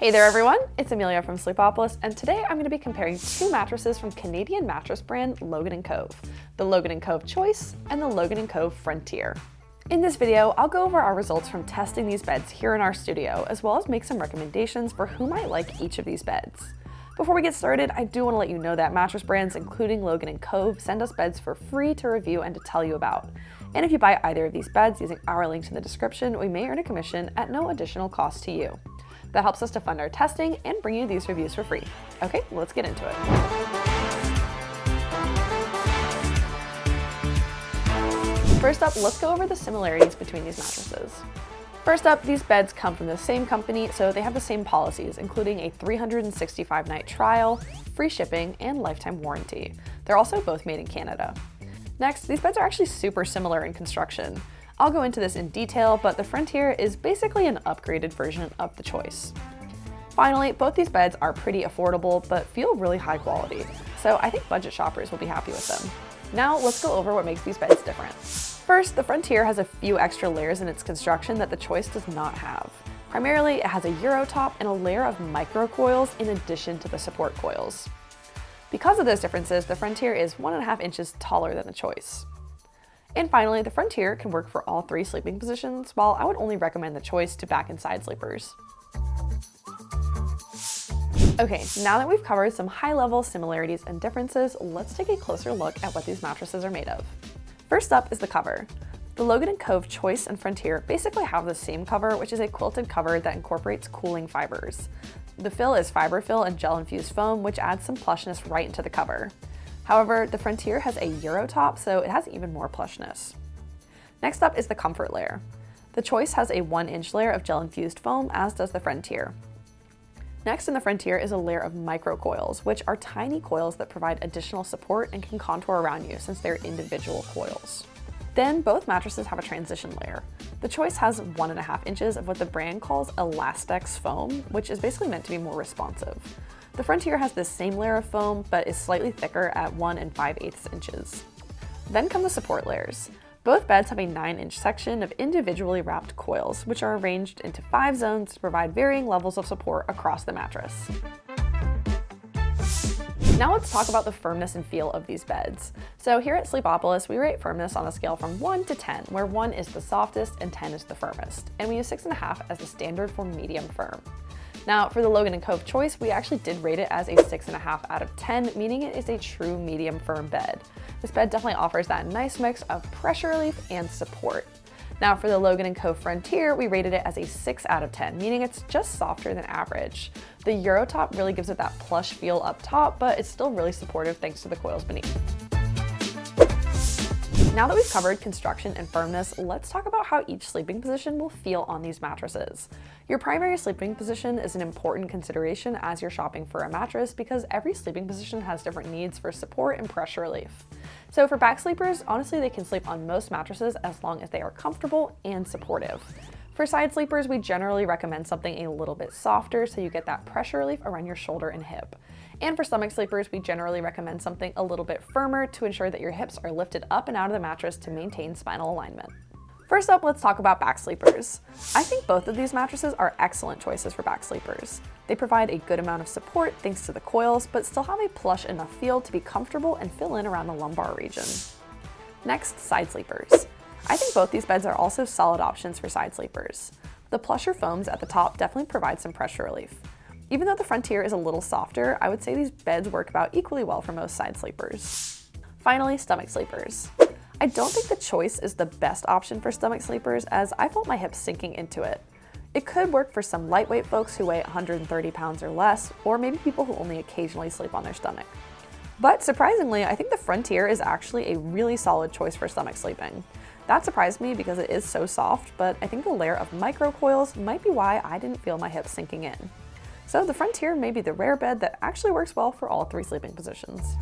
Hey there everyone, it's Amelia from Sleepopolis, and today I'm going to be comparing two mattresses from Canadian mattress brand Logan Cove, the Logan Cove Choice and the Logan Cove Frontier. In this video, I'll go over our results from testing these beds here in our studio, as well as make some recommendations for who might like each of these beds. Before we get started, I do want to let you know that mattress brands, including Logan Cove, send us beds for free to review and to tell you about. And if you buy either of these beds using our links in the description, we may earn a commission at no additional cost to you. That helps us to fund our testing and bring you these reviews for free. Okay, let's get into it. First up, let's go over the similarities between these mattresses. First up, these beds come from the same company, so they have the same policies, including a 365-night trial, free shipping, and lifetime warranty. They're also both made in Canada. Next, these beds are actually super similar in construction. I'll go into this in detail, but the Frontier is basically an upgraded version of the Choice. Finally, both these beds are pretty affordable, but feel really high quality, so I think budget shoppers will be happy with them. Now let's go over what makes these beds different. First, the Frontier has a few extra layers in its construction that the Choice does not have. Primarily, it has a Euro top and a layer of micro coils in addition to the support coils. Because of those differences, the Frontier is 1.5 inches taller than the Choice. And finally, the Frontier can work for all three sleeping positions, while I would only recommend the Choice to back and side sleepers. Okay, now that we've covered some high-level similarities and differences, let's take a closer look at what these mattresses are made of. First up is the cover. The Logan Cove Choice and Frontier basically have the same cover, which is a quilted cover that incorporates cooling fibers. The fill is fiber fill and gel-infused foam, which adds some plushness right into the cover. However, the Frontier has a Euro top, so it has even more plushness. Next up is the comfort layer. The Choice has a 1-inch layer of gel-infused foam, as does the Frontier. Next in the Frontier is a layer of micro coils, which are tiny coils that provide additional support and can contour around you since they're individual coils. Then both mattresses have a transition layer. The Choice has 1.5 inches of what the brand calls Elastex foam, which is basically meant to be more responsive. The Frontier has this same layer of foam, but is slightly thicker at 1 5/8 inches. Then come the support layers. Both beds have a 9-inch section of individually wrapped coils, which are arranged into 5 zones to provide varying levels of support across the mattress. Now let's talk about the firmness and feel of these beds. So here at Sleepopolis, we rate firmness on a scale from 1 to 10, where 1 is the softest and 10 is the firmest, and we use 6.5 as the standard for medium firm. Now, for the Logan Cove Choice, we actually did rate it as a 6.5 out of 10, meaning it is a true medium firm bed. This bed definitely offers that nice mix of pressure relief and support. Now, for the Logan Cove Frontier, we rated it as a 6 out of 10, meaning it's just softer than average. The Euro top really gives it that plush feel up top, but it's still really supportive thanks to the coils beneath. Now that we've covered construction and firmness, let's talk about how each sleeping position will feel on these mattresses. Your primary sleeping position is an important consideration as you're shopping for a mattress because every sleeping position has different needs for support and pressure relief. So for back sleepers, honestly, they can sleep on most mattresses as long as they are comfortable and supportive. For side sleepers, we generally recommend something a little bit softer so you get that pressure relief around your shoulder and hip. And for stomach sleepers, we generally recommend something a little bit firmer to ensure that your hips are lifted up and out of the mattress to maintain spinal alignment. First up, let's talk about back sleepers. I think both of these mattresses are excellent choices for back sleepers. They provide a good amount of support thanks to the coils, but still have a plush enough feel to be comfortable and fill in around the lumbar region. Next, side sleepers. I think both these beds are also solid options for side sleepers. The plusher foams at the top definitely provide some pressure relief. Even though the Frontier is a little softer, I would say these beds work about equally well for most side sleepers. Finally, stomach sleepers. I don't think the Choice is the best option for stomach sleepers as I felt my hips sinking into it. It could work for some lightweight folks who weigh 130 pounds or less, or maybe people who only occasionally sleep on their stomach. But surprisingly, I think the Frontier is actually a really solid choice for stomach sleeping. That surprised me because it is so soft, but I think the layer of micro coils might be why I didn't feel my hips sinking in. So the Frontier may be the rare bed that actually works well for all three sleeping positions.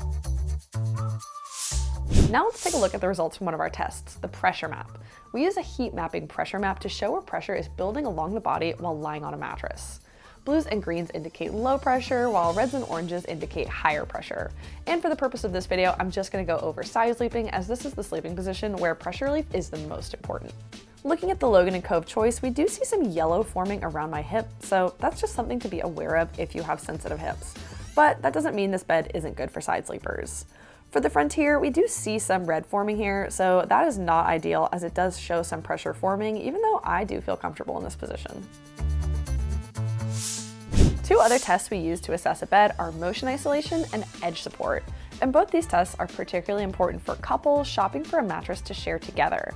Now let's take a look at the results from one of our tests, the pressure map. We use a heat mapping pressure map to show where pressure is building along the body while lying on a mattress. Blues and greens indicate low pressure, while reds and oranges indicate higher pressure. And for the purpose of this video, I'm just going to go over side sleeping as this is the sleeping position where pressure relief is the most important. Looking at the Logan Cove Choice, we do see some yellow forming around my hip, so that's just something to be aware of if you have sensitive hips. But that doesn't mean this bed isn't good for side sleepers. For the Frontier, we do see some red forming here, so that is not ideal as it does show some pressure forming, even though I do feel comfortable in this position. Two other tests we use to assess a bed are motion isolation and edge support, and both these tests are particularly important for couples shopping for a mattress to share together.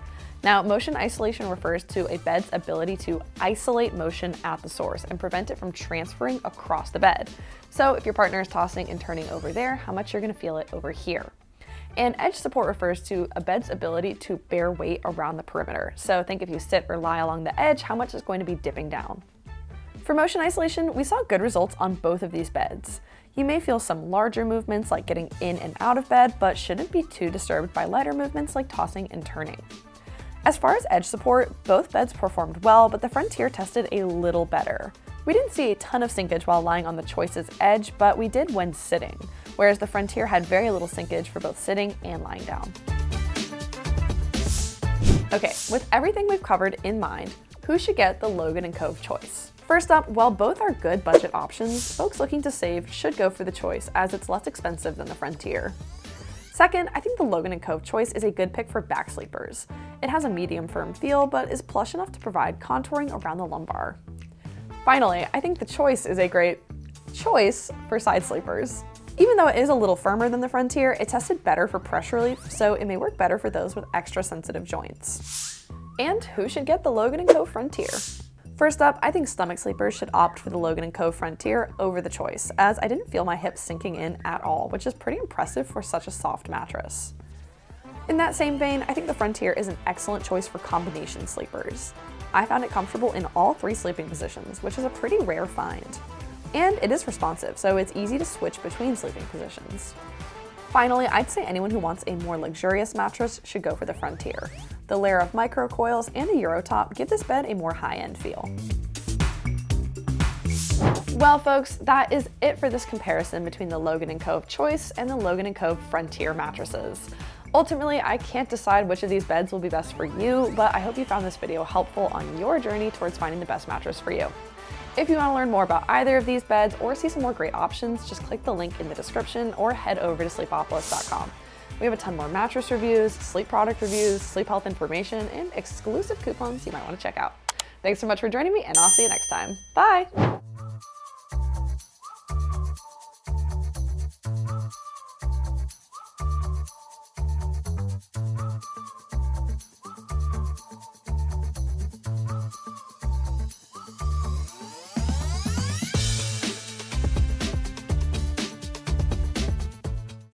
Now, motion isolation refers to a bed's ability to isolate motion at the source and prevent it from transferring across the bed. So if your partner is tossing and turning over there, how much you're going to feel it over here. And edge support refers to a bed's ability to bear weight around the perimeter. So think if you sit or lie along the edge, how much is going to be dipping down. For motion isolation, we saw good results on both of these beds. You may feel some larger movements like getting in and out of bed, but shouldn't be too disturbed by lighter movements like tossing and turning. As far as edge support, both beds performed well, but the Frontier tested a little better. We didn't see a ton of sinkage while lying on the Choice's edge, but we did when sitting, whereas the Frontier had very little sinkage for both sitting and lying down. Okay, with everything we've covered in mind, who should get the Logan Cove Choice? First up, while both are good budget options, folks looking to save should go for the Choice as it's less expensive than the Frontier. Second, I think the Logan Cove Choice is a good pick for back sleepers. It has a medium firm feel, but is plush enough to provide contouring around the lumbar. Finally, I think the Choice is a great choice for side sleepers. Even though it is a little firmer than the Frontier, it tested better for pressure relief, so it may work better for those with extra sensitive joints. And who should get the Logan Cove Frontier? First up, I think stomach sleepers should opt for the Logan Cove Frontier over the Choice, as I didn't feel my hips sinking in at all, which is pretty impressive for such a soft mattress. In that same vein, I think the Frontier is an excellent choice for combination sleepers. I found it comfortable in all three sleeping positions, which is a pretty rare find. And it is responsive, so it's easy to switch between sleeping positions. Finally, I'd say anyone who wants a more luxurious mattress should go for the Frontier. The layer of micro coils and a Euro top give this bed a more high-end feel. Well folks, that is it for this comparison between the Logan Cove Choice and the Logan Cove Frontier mattresses. Ultimately, I can't decide which of these beds will be best for you, but I hope you found this video helpful on your journey towards finding the best mattress for you. If you want to learn more about either of these beds or see some more great options, just click the link in the description or head over to sleepopolis.com. We have a ton more mattress reviews, sleep product reviews, sleep health information, and exclusive coupons you might want to check out. Thanks so much for joining me, and I'll see you next time. Bye!